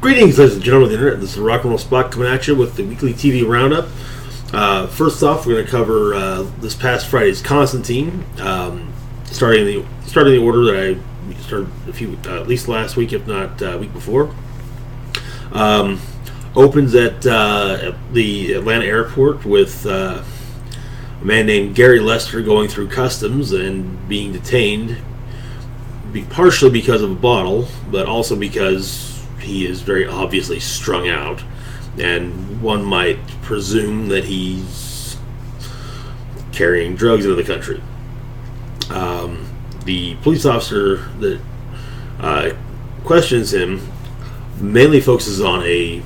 Greetings, ladies and gentlemen of the internet. This is Rock and Roll Spot coming at you with the weekly TV roundup. First off, we're going to cover this past Friday's Constantine, starting the order that I started at least last week, if not week before. Opens at the Atlanta airport with a man named Gary Lester going through customs and being detained, partially because of a bottle, but also because he is very obviously strung out, and one might presume that he's carrying drugs into the country. The police officer that questions him mainly focuses on a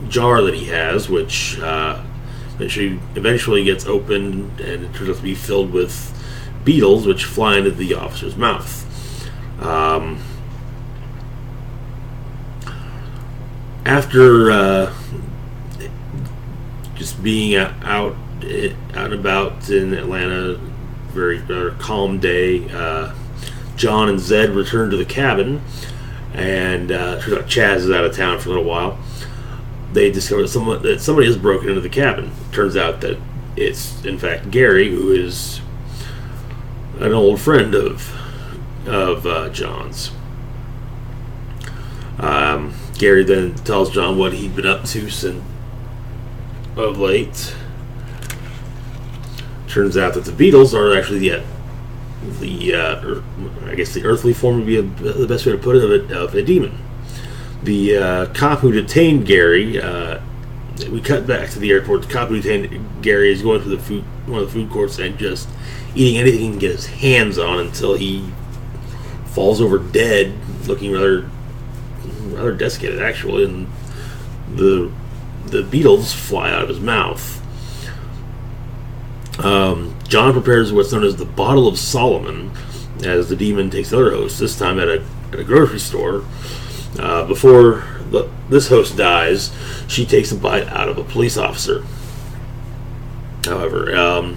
jar that he has, which eventually gets opened, and it turns out to be filled with beetles, which fly into the officer's mouth. After just being out and about in Atlanta, very calm day, John and Zed return to the cabin, and turns out Chaz is out of town for a little while. They discover that somebody has broken into the cabin. Turns out that it's in fact Gary, who is an old friend of John's. Gary then tells John what he'd been up to since of late. Turns out that the beetles are actually I guess the earthly form would be the best way to put it, of a demon. The cop who detained Gary, we cut back to the airport. The cop who detained Gary is going through one of the food courts and just eating anything he can get his hands on until he falls over dead, looking rather desiccated actually, and the beetles fly out of his mouth. John prepares what's known as the Bottle of Solomon as the demon takes another host, this time at a grocery store. Before this host dies, she takes a bite out of a police officer. However,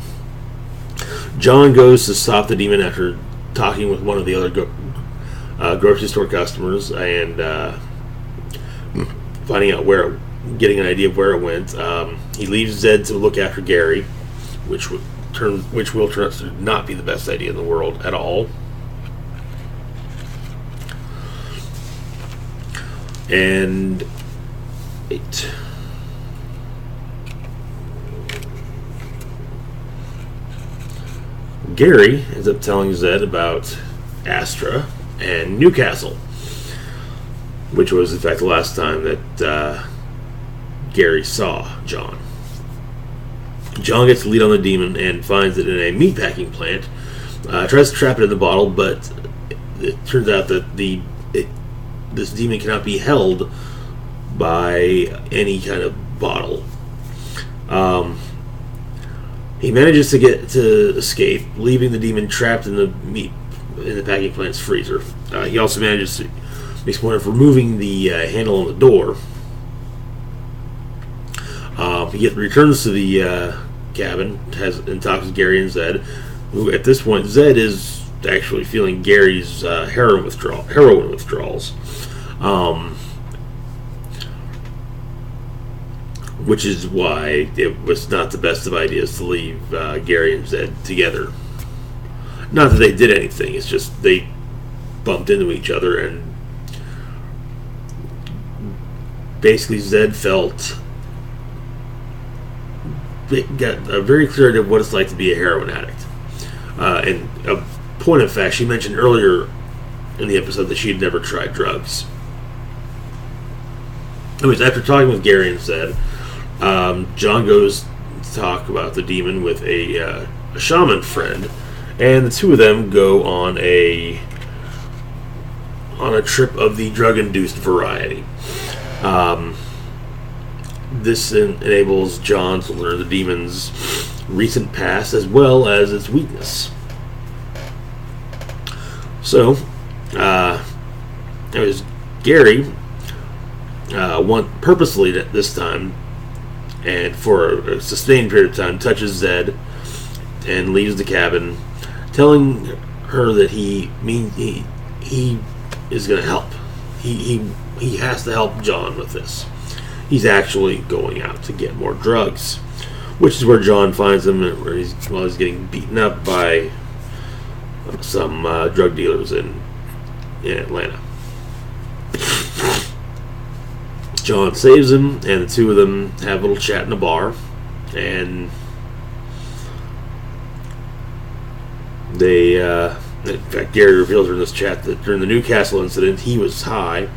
John goes to stop the demon after talking with one of the other grocery store customers and getting an idea of where it went. He leaves Zed to look after Gary, which will turn out to not be the best idea in the world at all. And Gary ends up telling Zed about Astra and Newcastle, which was in fact the last time that Gary saw John. John gets the lead on the demon and finds it in a meatpacking plant. Tries to trap it in the bottle, but it turns out that this demon cannot be held by any kind of bottle. He manages to escape, leaving the demon trapped in the packing plant's freezer. He also manages to make a point of removing the handle on the door. He returns to the cabin and talks to Gary and Zed, who at this point Zed is actually feeling Gary's heroin withdrawals, which is why it was not the best of ideas to leave Gary and Zed together. Not that they did anything, it's just they bumped into each other, and basically Zed got a very clear idea of what it's like to be a heroin addict. And a point of fact, she mentioned earlier in the episode that she had never tried drugs. Anyways, after talking with Gary and Zed, John goes to talk about the demon with a shaman friend, and the two of them go on a trip of the drug-induced variety. This enables John to learn the demon's recent past as well as its weakness. So, it was Gary purposely this time, and for a sustained period of time, touches Zed and leaves the cabin, telling her that he is going to help. He he has to help John with this. He's actually going out to get more drugs, which is where John finds him, where he's getting beaten up by some drug dealers in Atlanta. John saves him, and the two of them have a little chat in a bar, and they, in fact, Gary reveals during this chat that during the Newcastle incident, he was high,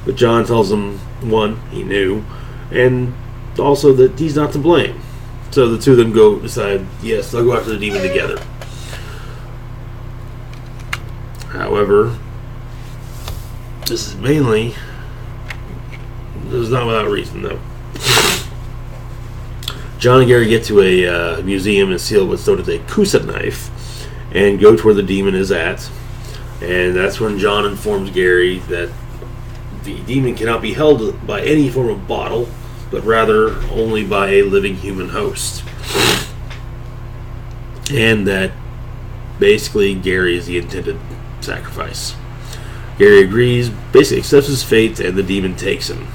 but John tells him, one, he knew, and also that he's not to blame. So the two of them decide, yes, they'll go after the demon together. However, this is not without reason, though. John and Gary get to a museum and steal what's known as a Kusa knife and go to where the demon is at. And that's when John informs Gary that the demon cannot be held by any form of bottle, but rather only by a living human host. And that basically Gary is the intended sacrifice. Gary agrees, basically accepts his fate, and the demon takes him.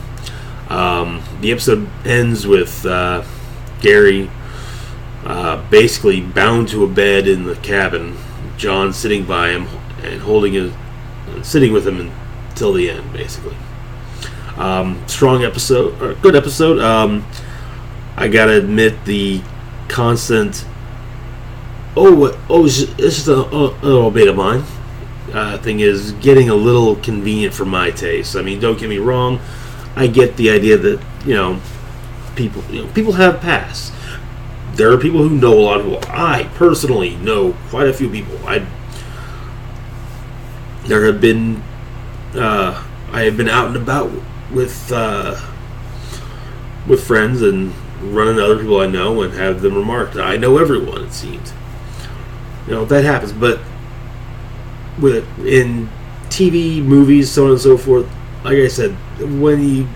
The episode ends with Gary basically bound to a bed in the cabin, John sitting by him and sitting with him until the end, basically. Strong episode, or good episode. I gotta admit, the constant it's just a little bit of mine thing is getting a little convenient for my taste. I mean, don't get me wrong, I get the idea that people have pasts. There are people who know a lot of people. I personally know quite a few people. I have been out and about with friends and run into other people I know and have them remark, I know everyone, it seems. That happens, but in TV, movies, so on and so forth, like I said, when you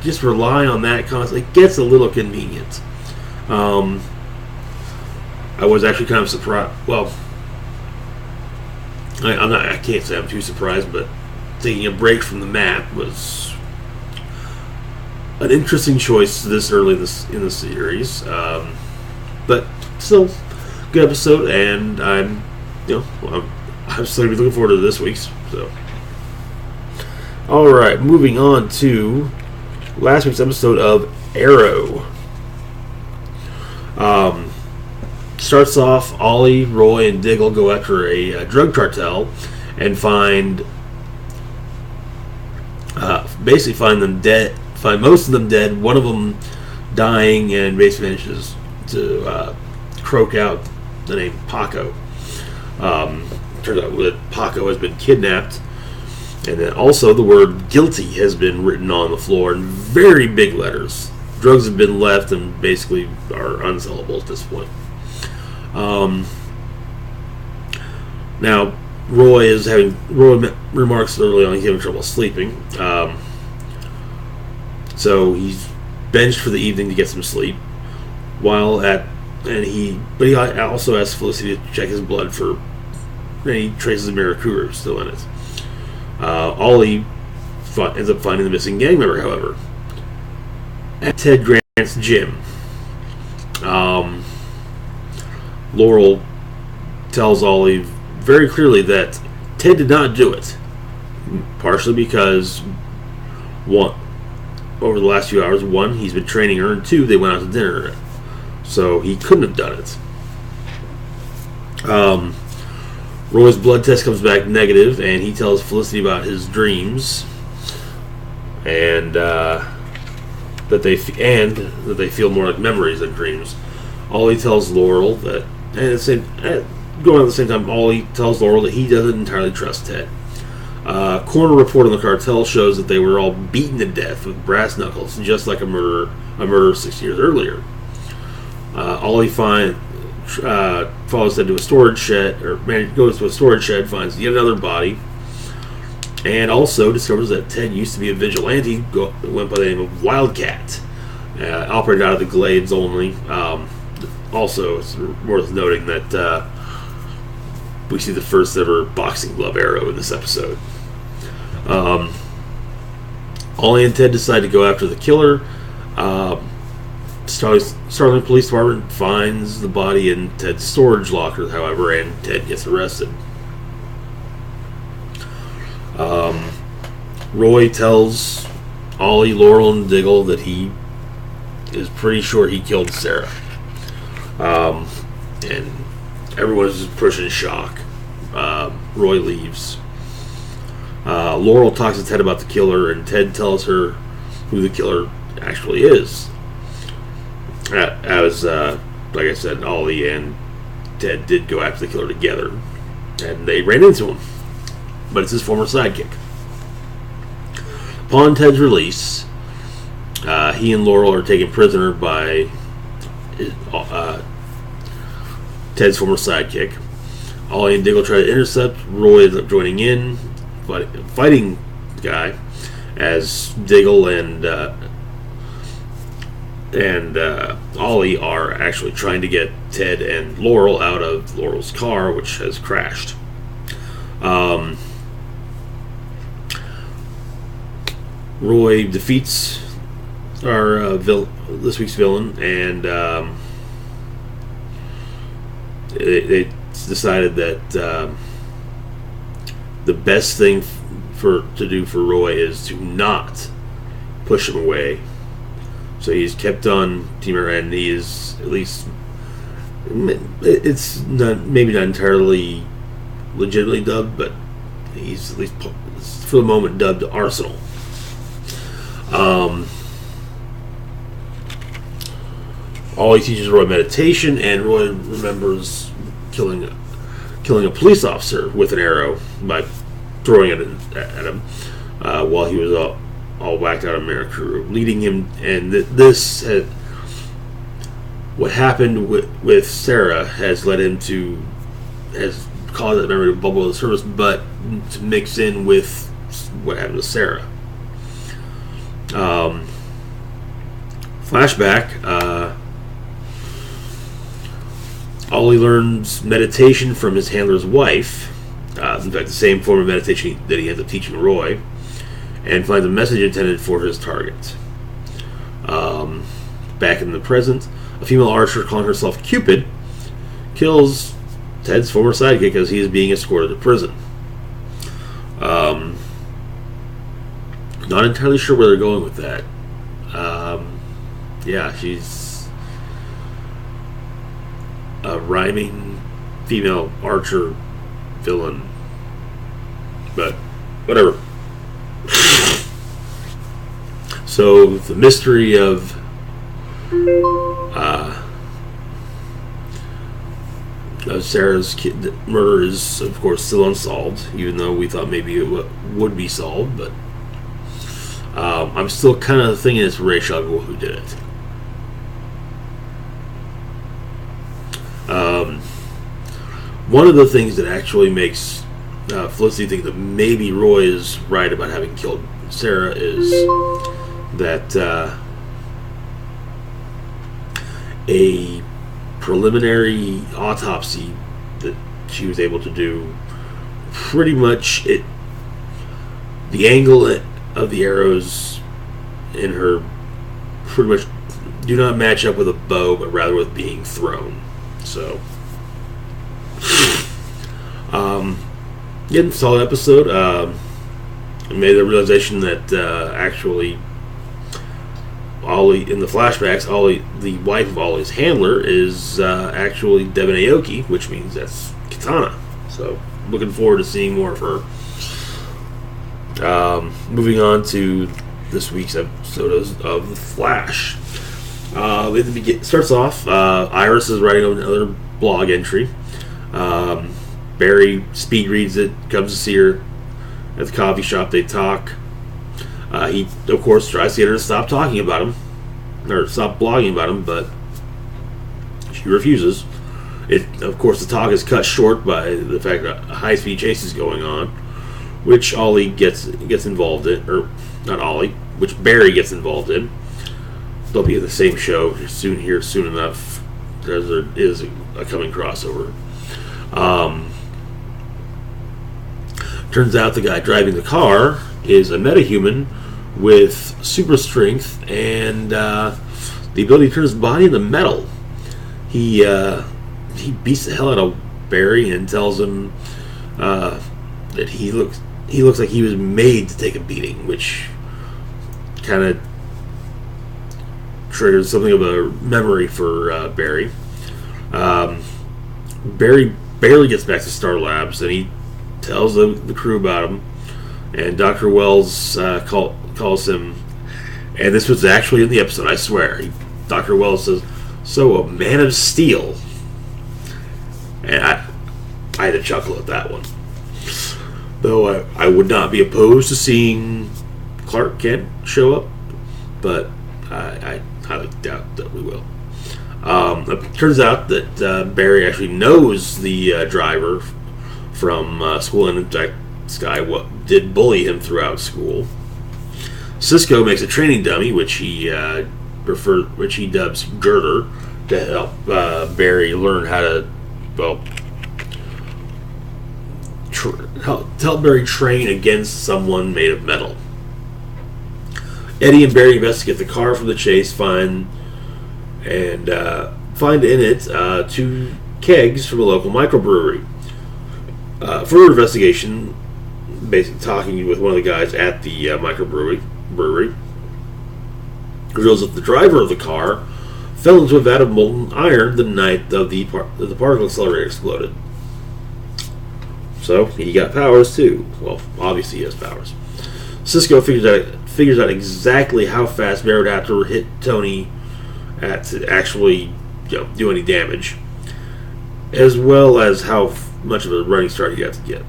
just rely on that constantly, it gets a little convenient. I was actually kind of surprised. Well, I can't say I'm too surprised, but taking a break from the map was an interesting choice this early in the series. But still, good episode, and I'm still gonna be looking forward to this week's. So, all right, moving on to last week's episode of Arrow. Starts off, Ollie, Roy, and Diggle go after a drug cartel and find them dead. Find most of them dead. One of them dying, and basically manages to croak out the name Paco. Turns out that Paco has been kidnapped, and then also the word guilty has been written on the floor in very big letters. Drugs have been left and basically are unsellable at this point. Now, Roy remarks early on he's having trouble sleeping. So he's benched for the evening to get some sleep. But he also asks Felicity to check his blood for any traces of Mirakuru still in it. Ollie ends up finding the missing gang member, however, at Ted Grant's gym. Laurel tells Ollie very clearly that Ted did not do it, partially because over the last few hours, one, he's been training her, and two, they went out to dinner, so he couldn't have done it. Roy's blood test comes back negative, and he tells Felicity about his dreams, and that they feel more like memories than dreams. Ollie tells Laurel that, going on at the same time, Ollie tells Laurel that he doesn't entirely trust Ted. Coroner report on the cartel shows that they were all beaten to death with brass knuckles, just like a murder 6 years earlier. Ollie follows Ted to a storage shed, goes to a storage shed, finds yet another body, and also discovers that Ted used to be a vigilante, went by the name of Wildcat, operated out of the Glades only. Also, it's worth noting that we see the first ever boxing glove arrow in this episode. Ollie and Ted decide to go after the killer. Starling Police Department finds the body in Ted's storage locker, however, and Ted gets arrested. Roy tells Ollie, Laurel, and Diggle that he is pretty sure he killed Sarah. And everyone is pushing shock. Roy leaves. Laurel talks to Ted about the killer, and Ted tells her who the killer actually is. As like I said, Ollie and Ted did go after the killer together, and they ran into him. But it's his former sidekick. Upon Ted's release, he and Laurel are taken prisoner by Ted's former sidekick. Ollie and Diggle try to intercept. Roy ends up joining in, fighting the guy, as Diggle and Ollie are actually trying to get Ted and Laurel out of Laurel's car, which has crashed. Roy defeats our this week's villain, and they decided that the best thing to do for Roy is to not push him away. So he's kept on Team Arrow, and he is at least, it's not, maybe not entirely legitimately dubbed, but he's at least for the moment dubbed Arsenal. Ollie teaches Roy meditation, and Roy remembers killing a police officer with an arrow by throwing it at him while he was all whacked out of Maracuru, leading him. And what happened with Sarah has caused that memory to bubble to the surface, but to mix in with what happened to Sarah. Flashback. Ollie learns meditation from his handler's wife. In fact, the same form of meditation that he ends up teaching Roy, and finds a message intended for his target. Back in the present, a female archer calling herself Cupid kills Ted's former sidekick as he is being escorted to prison. Not entirely sure where they're going with that. Yeah, she's a rhyming female archer villain, but whatever. So the mystery of Sarah's murder is, of course, still unsolved, even though we thought maybe it would be solved. But I'm still kind of thinking it's Ra's al Ghul who did it. One of the things that actually makes Felicity think that maybe Roy is right about having killed Sarah is that a preliminary autopsy that she was able to do, pretty much the angle of the arrows in her pretty much do not match up with a bow, but rather with being thrown. So yeah, solid episode. I made the realization that actually Ollie, in the flashbacks, Ollie, the wife of Ollie's handler, is actually Devin Aoki, which means that's Katana. So looking forward to seeing more of her. Moving on to this week's episode of The Flash. It starts off, Iris is writing another blog entry. Barry speed reads it, comes to see her at the coffee shop. They talk. He, of course, tries to get her to stop talking about him, or stop blogging about him, but she refuses. Of course, the talk is cut short by the fact that a high-speed chase is going on, which Ollie gets involved in, or not Ollie, which Barry gets involved in. They'll be in the same show soon enough, as there is a coming crossover. Turns out the guy driving the car is a metahuman with super strength and the ability to turn his body into metal. He beats the hell out of Barry and tells him that he looks like he was made to take a beating, which kind of triggers something of a memory for Barry. Barry barely gets back to Star Labs, and he tells the crew about him. And Dr. Wells calls him, and this was actually in the episode, I swear. Dr. Wells says, "So, a man of steel." And I had to chuckle at that one. Though I would not be opposed to seeing Clark Kent show up, but I highly doubt that we will. It turns out that Barry actually knows the driver from school, and in fact, this guy did bully him throughout school. Cisco makes a training dummy, which he dubs Girder, to help Barry learn how to, help Barry train against someone made of metal. Eddie and Barry investigate the car from the chase, find in it 2 kegs from a local microbrewery. Further investigation, basically talking with one of the guys at the microbrewery, reveals that the driver of the car fell into a vat of molten iron the night of the particle accelerator exploded. So he got powers too. Well, obviously he has powers. Cisco figures out exactly how fast Barry would have to hit Tony to actually do any damage, as well as how much of a running start he had to get.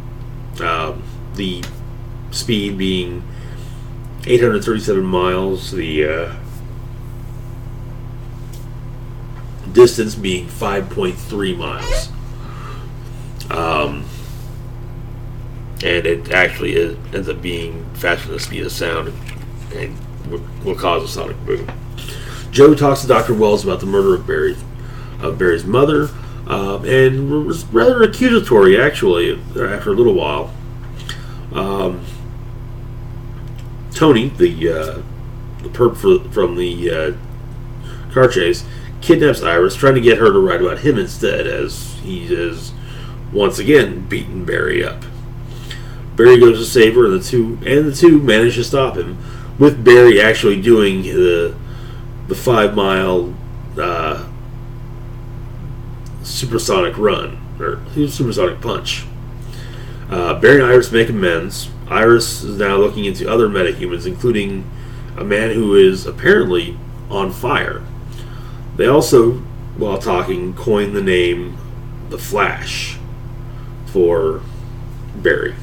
The speed being 837 miles, the distance being 5.3 miles. And it actually ends up being faster than the speed of sound and will cause a sonic boom. Joe talks to Dr. Wells about the murder of Barry's mother, and was rather accusatory, actually, after a little while. Tony, the perp from the car chase, kidnaps Iris, trying to get her to write about him instead, as he is once again beating Barry up. Barry goes to save her, and the two manage to stop him, with Barry actually doing the 5-mile supersonic run, or supersonic punch. Barry and Iris make amends. Iris is now looking into other metahumans, including a man who is apparently on fire. They also, while talking, coin the name The Flash for Barry.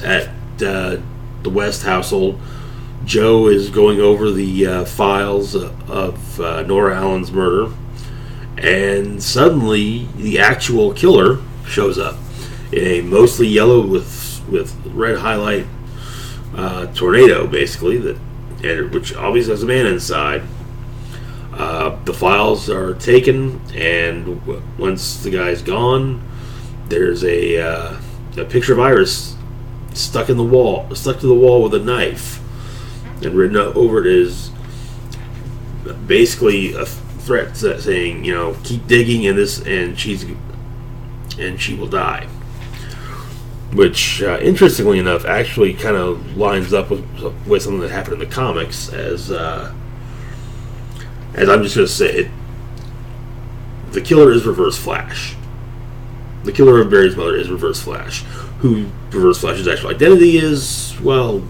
At the West household, Joe is going over the files of Nora Allen's murder, and suddenly the actual killer shows up in a mostly yellow with red highlight tornado, basically, which obviously has a man inside. The files are taken, and once the guy's gone, there's a picture of Iris stuck to the wall with a knife, and written over it is basically a threat saying, keep digging in this, and she will die. Which, interestingly enough, actually kind of lines up with something that happened in the comics, as I'm just going to say it. The killer is Reverse Flash. The killer of Barry's mother is Reverse Flash. Who Reverse Flash's actual identity is, well,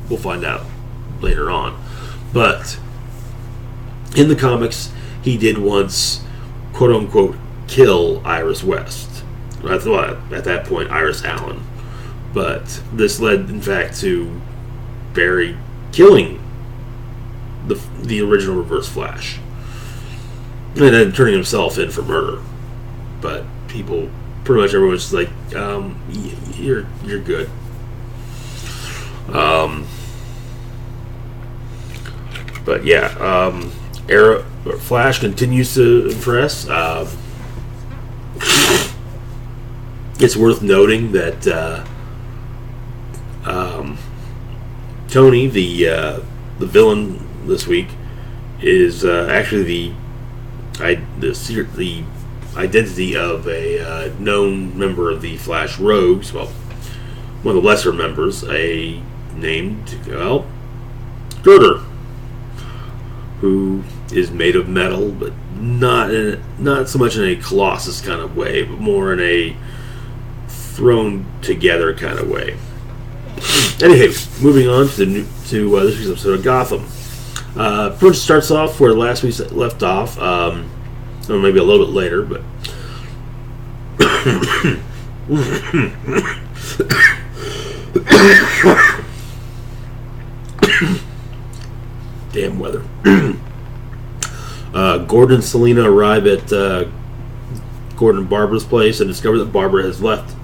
we'll find out later on. But in the comics, he did once, quote-unquote, kill Iris West. I thought at that point Iris Allen. But this led, in fact, to Barry killing the original Reverse Flash, and then turning himself in for murder. But pretty much everyone's like, you're good. But yeah, Flash continues to impress. It's worth noting that Tony, the villain this week, is actually the identity of a known member of the Flash Rogues. Well, one of the lesser members, named Girder, who is made of metal, but not so much in a Colossus kind of way, but more in a thrown together kind of way. Anyway, moving on to this week's episode of Gotham. Pretty much starts off where last week left off, or maybe a little bit later, but damn weather. Gordon and Selina arrive at Gordon and Barbara's place and discover that Barbara has left.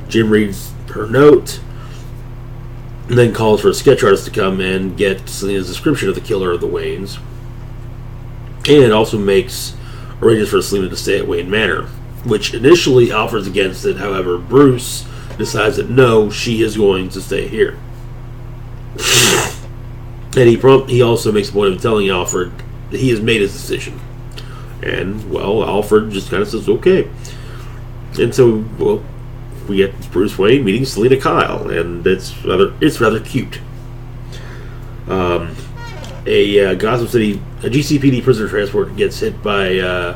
Jim reads her note and then calls for a sketch artist to come and get Selina's description of the killer of the Waynes, and also makes arrangements for Selina to stay at Wayne Manor, which initially offers against it. However, Bruce decides that no, she is going to stay here. And he also makes a point of telling Alfred that he has made his decision. And, well, Alfred just kind of says, okay. And so, well, we get Bruce Wayne meeting Selina Kyle, and it's rather cute. A Gotham City, a GCPD prisoner transport gets hit by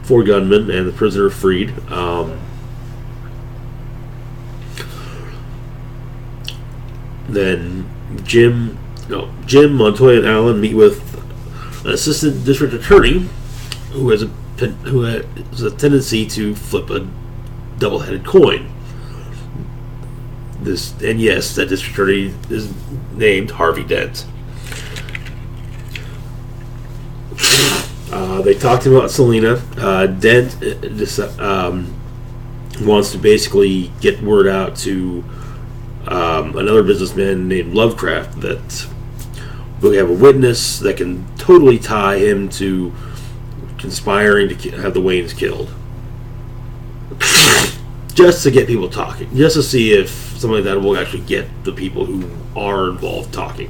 4 gunmen, and the prisoner freed. Then Jim, Montoya, and Allen meet with an assistant district attorney who has a tendency to flip a double-headed coin. And yes, that district attorney is named Harvey Dent. They talked about Selina. Dent wants to basically get word out to another businessman named Lovecraft that we have a witness that can totally tie him to conspiring to have the Waynes killed. Just to get people talking. Just to see if something like that will actually get the people who are involved talking.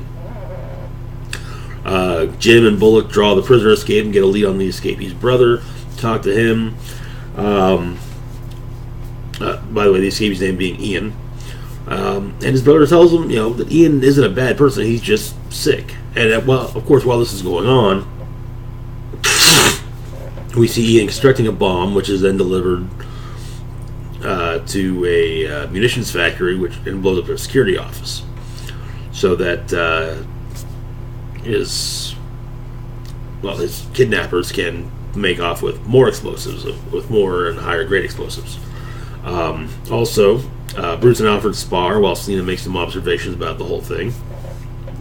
Jim and Bullock draw the prisoner escape and get a lead on the escapee's brother. Talk to him. By the way, the escapee's name being Ian. And his brother tells him, that Ian isn't a bad person, he's just sick. And of course, while this is going on, we see Ian constructing a bomb, which is then delivered to a munitions factory, and blows up their security office, so that his kidnappers can make off with more explosives, with more and higher grade explosives. Also, Bruce and Alfred spar while Selina makes some observations about the whole thing.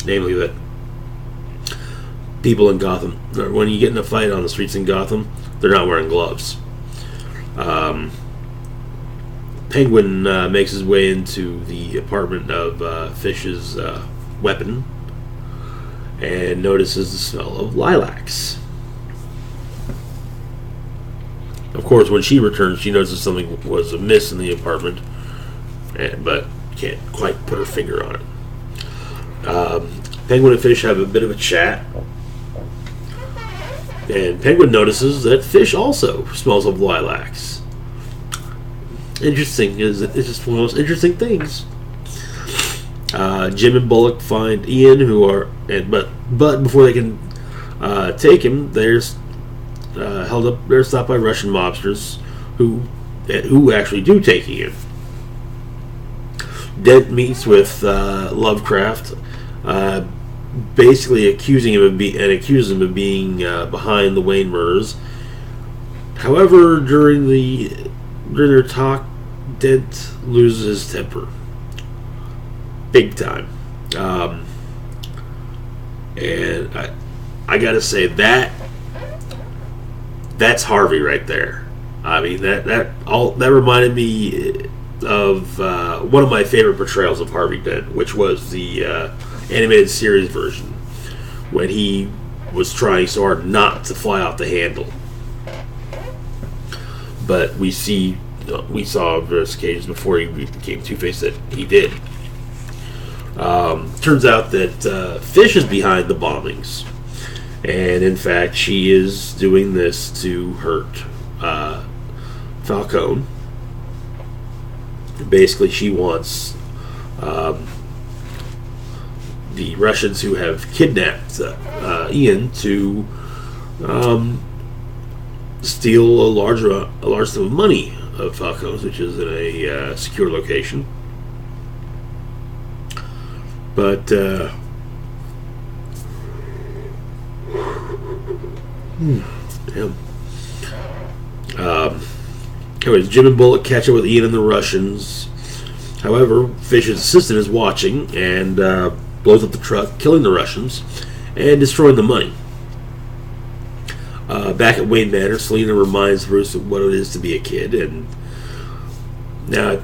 Namely that people in Gotham, when you get in a fight on the streets in Gotham, they're not wearing gloves. Penguin makes his way into the apartment of Fish's weapon and notices the smell of lilacs. Of course, when she returns, she notices something was amiss in the apartment, but can't quite put her finger on it. Penguin and Fish have a bit of a chat, and Penguin notices that Fish also smells of lilacs. Interesting. It's just one of those interesting things. Jim and Bullock find Ian, but before they can take him, they're held up. They're stopped by Russian mobsters who actually do take Ian. Dent meets with Lovecraft, basically accusing him of being behind the Wayne murders. However, during their talk, Dent loses his temper, big time, and I gotta say that's Harvey right there. I mean that reminded me of one of my favorite portrayals of Harvey Dent, which was the animated series version, when he was trying so hard not to fly off the handle. But we see we saw on various occasions before he became Two-Face that he did. Turns out that Fish is behind the bombings, and in fact she is doing this to hurt Falcone. Basically, she wants the Russians who have kidnapped Ian to steal a large sum of money of Falcone's, which is in a secure location. But anyways, Jim and Bullock catch up with Ian and the Russians. However, Fish's assistant is watching and blows up the truck, killing the Russians and destroying the money. Back at Wayne Manor, Selena reminds Bruce of what it is to be a kid, and now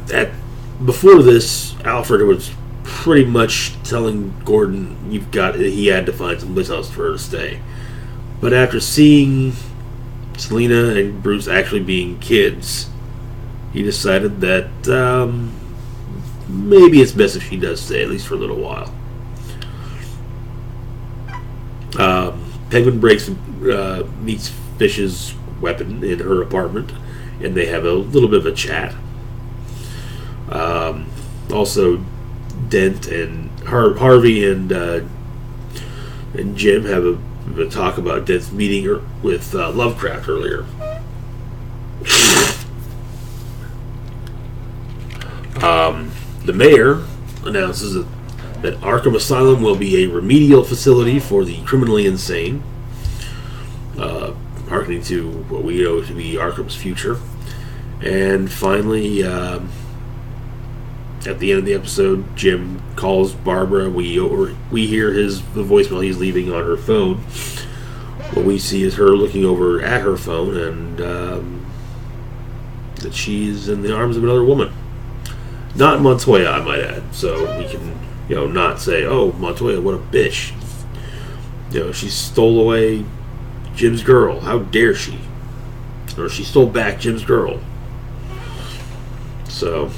before this, Alfred was pretty much telling Gordon he had to find someplace else for her to stay. But after seeing Selena and Bruce actually being kids, he decided that maybe it's best if she does stay, at least for a little while. Penguin meets Fish's weapon in her apartment, and they have a little bit of a chat. Also, Dent and Harvey and Jim have a talk about Dent's meeting with Lovecraft earlier. The mayor announces that Arkham Asylum will be a remedial facility for the criminally insane, hearkening to what we know to be Arkham's future. And finally, at the end of the episode, Jim calls Barbara. We hear the voicemail he's leaving on her phone. What we see is her looking over at her phone, and that she's in the arms of another woman. Not Montoya, I might add, so we can, not say, "Oh, Montoya, what a bitch." She stole away Jim's girl. How dare she? Or she stole back Jim's girl. So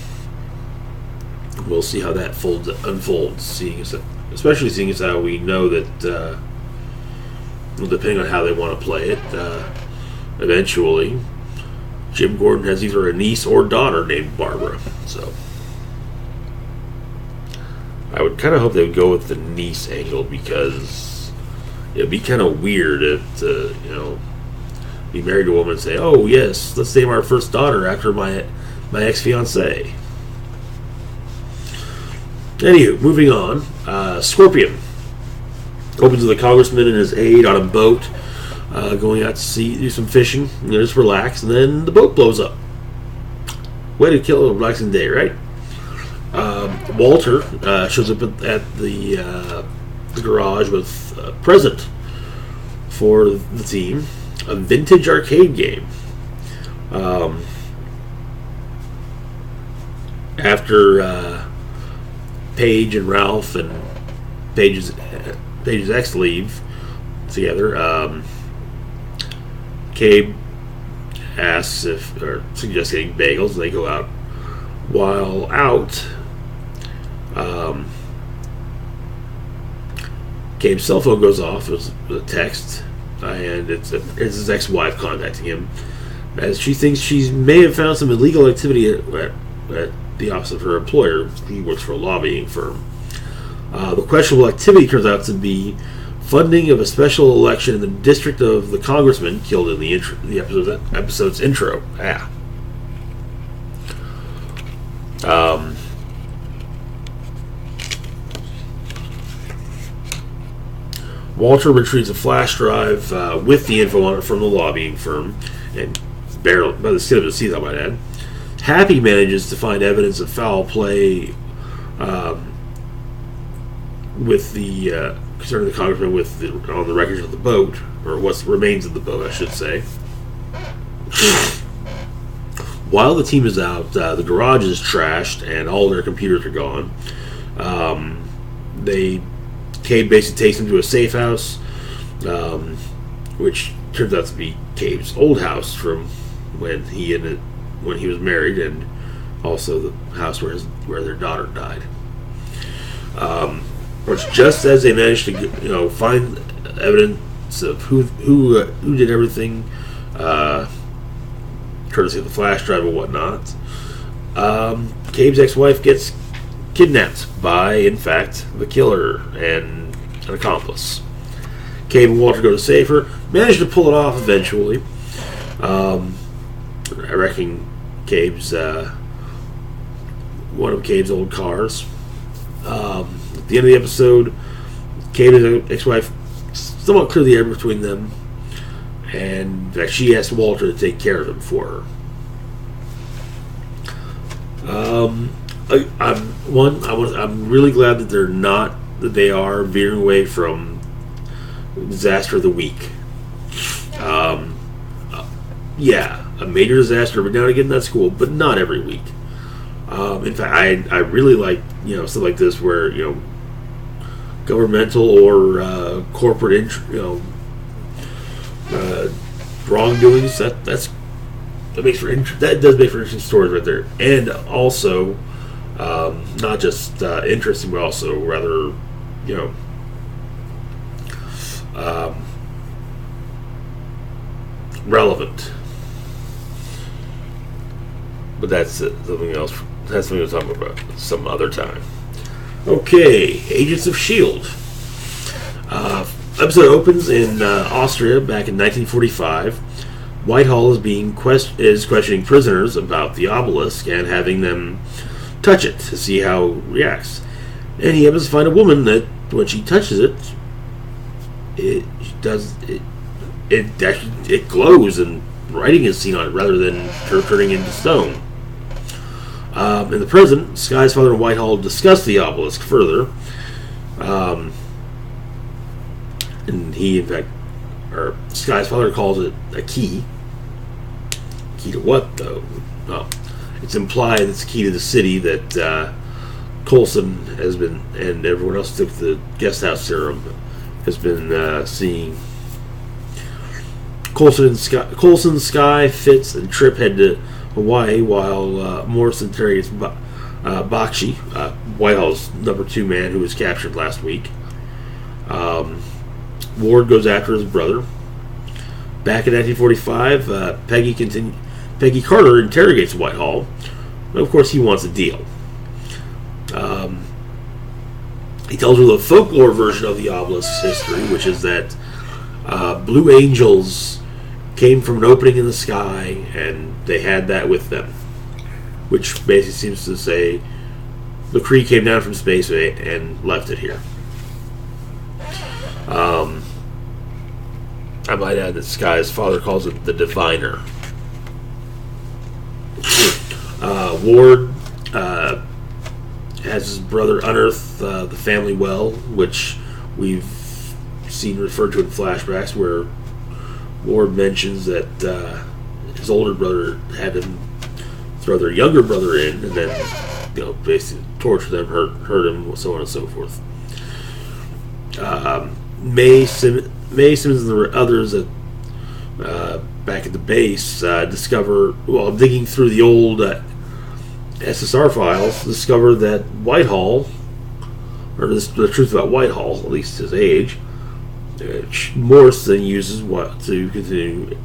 we'll see how that unfolds. Especially seeing as how we know that, depending on how they want to play it, eventually Jim Gordon has either a niece or daughter named Barbara. So I would kind of hope they would go with the niece angle, because it'd be kind of weird to be married to a woman and say, "Oh yes, let's name our first daughter after my ex-fiancée." Anywho, moving on. Scorpion opens with a congressman and his aide on a boat, going out to do some fishing, just relax, and then the boat blows up. Way to kill a relaxing day, right? Walter shows up at the garage with a present for the team, a vintage arcade game. After Paige and Ralph and Paige's ex leave together, Cabe asks suggests getting bagels. They go out. While out, Cabe's cell phone goes off. It was a text, and it's his ex-wife contacting him, as she thinks she may have found some illegal activity at the office of her employer. He works for a lobbying firm. The questionable activity turns out to be funding of a special election in the district of the congressman killed in the episode's intro. Walter retrieves a flash drive with the info on it from the lobbying firm, and barely by the skin of his teeth, I might add. Happy manages to find evidence of foul play with the concerning the congressman on the wreckage of the boat, or what remains of the boat, I should say. While the team is out, the garage is trashed and all their computers are gone. Cabe basically takes them to a safe house, which turns out to be Cabe's old house from when he and when he was married, and also the house where their daughter died. Which just as they managed to find evidence of who did everything, courtesy of the flash drive and whatnot, Cabe's ex-wife gets kidnapped by, in fact, the killer and an accomplice. Cabe and Walter go to save her, manage to pull it off eventually. I reckon Cabe's one of Cabe's old cars. At the end of the episode, Cabe and his ex-wife somewhat clear the air between them, and in fact, she asked Walter to take care of him for her. I'm really glad that they are veering away from disaster of the week. Yeah, a major disaster every now and again, that's cool, but not every week. In fact, I really like stuff like this where governmental or corporate wrongdoings. That does make for interesting stories right there, and also not just interesting, but also rather relevant. But that's something else. That's something we'll talk about some other time. Okay, Agents of S.H.I.E.L.D. Episode opens in Austria back in 1945. Whitehall is questioning prisoners about the obelisk and having them touch it to see how it reacts. And he happens to find a woman that when she touches it, it glows, and writing is seen on it rather than turning into stone. In the present, Sky's father and Whitehall discuss the obelisk further. And he, in fact, or Sky's father calls it a key. Key to what, though? Well, it's implied it's a key to the city that Coulson has been, and everyone else took the guest house serum, has been seeing. Coulson, Sky, Fitz, and Tripp head to Hawaii, while Morris interrogates Bakshi, Whitehall's number 2 man who was captured last week. Ward goes after his brother. Back in 1945, Peggy Carter interrogates Whitehall. And of course, he wants a deal. He tells her the folklore version of the obelisk's history, which is that blue angels came from an opening in the sky, and they had that with them, which basically seems to say the Kree came down from space and left it here. I might add that Sky's father calls it the Diviner. Ward has his brother unearth the family well, which we've seen referred to in flashbacks, where Ward mentions that his older brother had him throw their younger brother in, and then basically torture them, hurt him, so on and so forth. May Simmons and the others back at the base discover, while digging through the old SSR files, discover that Whitehall, or the truth about Whitehall, at least his age, Morris then uses to continue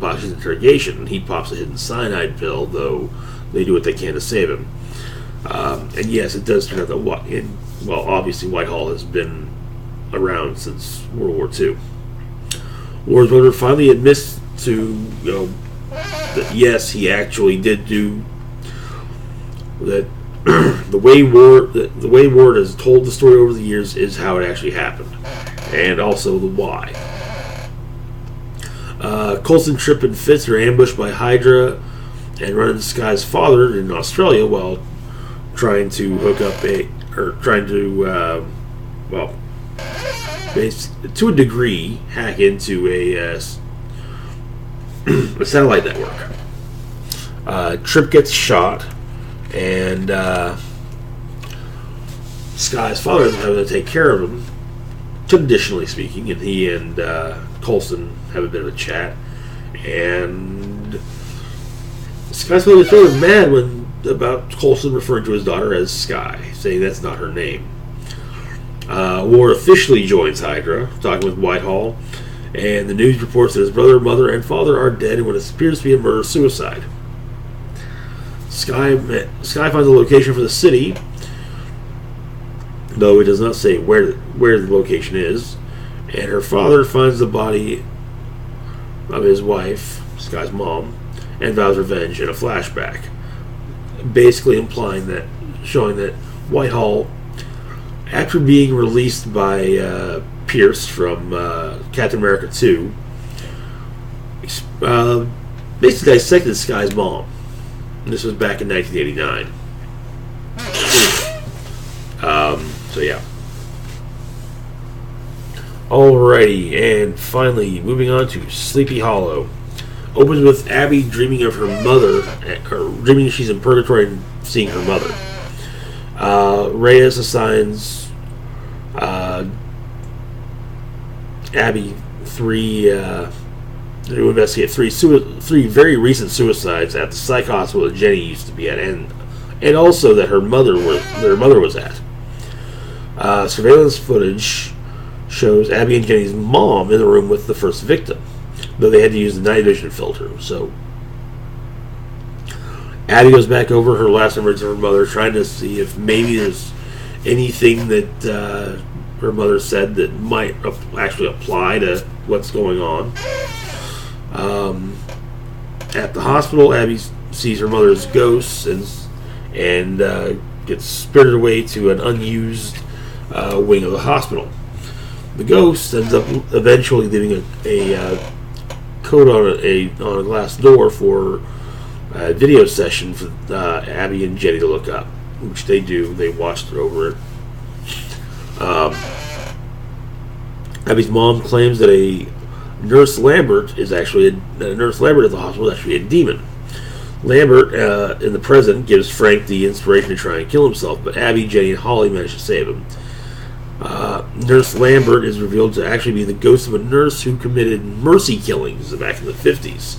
Bosch's interrogation. He pops a hidden cyanide pill, though they do what they can to save him. And yes, it does turn out that obviously Whitehall has been around since World War II. Ward's brother finally admits to that yes, he actually did do that. The way Ward has told the story over the years is how it actually happened, and also the why. Coulson, Tripp, and Fitz are ambushed by Hydra and run into Sky's father in Australia while trying to to a degree, hack into a satellite network. Tripp gets shot, and Sky's father is having to take care of him, conditionally speaking, and he and Coulson have a bit of a chat, and Sky's father is rather mad about Coulson referring to his daughter as Sky, saying that's not her name. Ward officially joins Hydra, talking with Whitehall, and the news reports that his brother, mother, and father are dead in what appears to be a murder-suicide. Sky finds a location for the city, though it does not say where the location is, and her father finds the body of his wife, Sky's mom, and vows revenge in a flashback, basically showing that Whitehall, after being released by Pierce from Captain America 2, basically dissected Sky's mom. And this was back in 1989. So yeah. Alrighty, and finally, moving on to Sleepy Hollow. Opens with Abby dreaming of her mother, or dreaming she's in purgatory and seeing her mother. Reyes assigns Abby to investigate three very recent suicides at the psych hospital that Jenny used to be at, and also that her mother was at. Surveillance footage shows Abby and Jenny's mom in the room with the first victim, though they had to use the night vision filter. So Abby goes back over her last memories of her mother, trying to see if maybe there's anything that her mother said that might actually apply to what's going on. At the hospital, Abby sees her mother's ghost and gets spirited away to an unused wing of the hospital. The ghost ends up eventually leaving a code on a glass door for a video session for Abby and Jenny to look up, which they do. They watched it over it. Abby's mom claims that a nurse Lambert at the hospital is actually a demon. Lambert, in the present, gives Frank the inspiration to try and kill himself, but Abby, Jenny, and Holly manage to save him. Nurse Lambert is revealed to actually be the ghost of a nurse who committed mercy killings back in the 50s.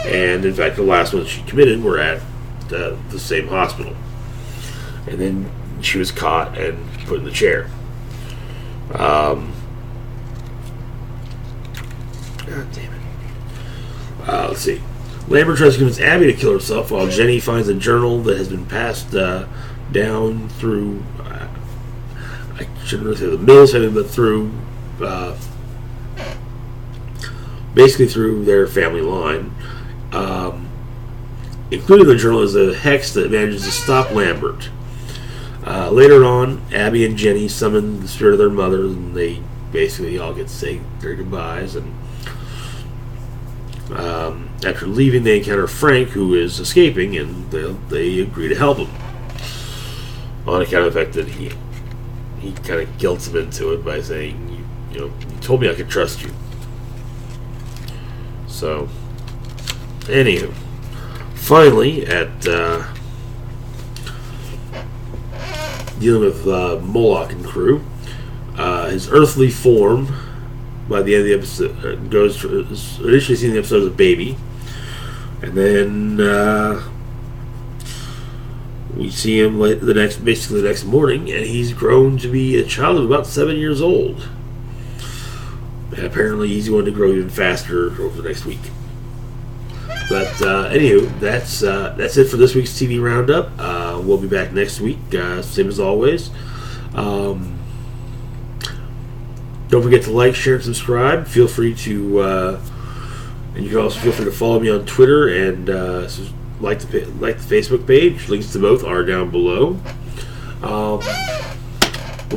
And, in fact, the last ones she committed were at the same hospital. And then she was caught and put in the chair. God damn it. Let's see. Lambert tries to convince Abby to kill herself, while Jenny finds a journal that has been passed down through, I shouldn't really say the Mills family, but through, basically through their family line. Included in the journal is a hex that manages to stop Lambert. Later on, Abby and Jenny summon the spirit of their mother, and they basically all get to say their goodbyes. And after leaving, they encounter Frank, who is escaping, and they agree to help him, on account of the fact that he kind of guilts him into it by saying, you told me I could trust you. So, anywho, finally, at dealing with Moloch and crew, his earthly form, by the end of the episode, is initially seen in the episode as a baby, and then we see him the next morning, and he's grown to be a child of about 7 years old. And apparently he's going to grow even faster over the next week. But anywho, that's it for this week's TV Roundup. We'll be back next week, same as always. Don't forget to like, share, and subscribe. Feel free to, and you can also feel free to follow me on Twitter and like the Facebook page. Links to both are down below. We'll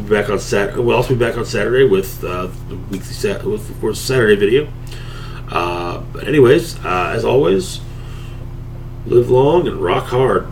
be back on We'll also be back on Saturday with the weekly of course, Saturday video. But anyways, as always, live long and rock hard.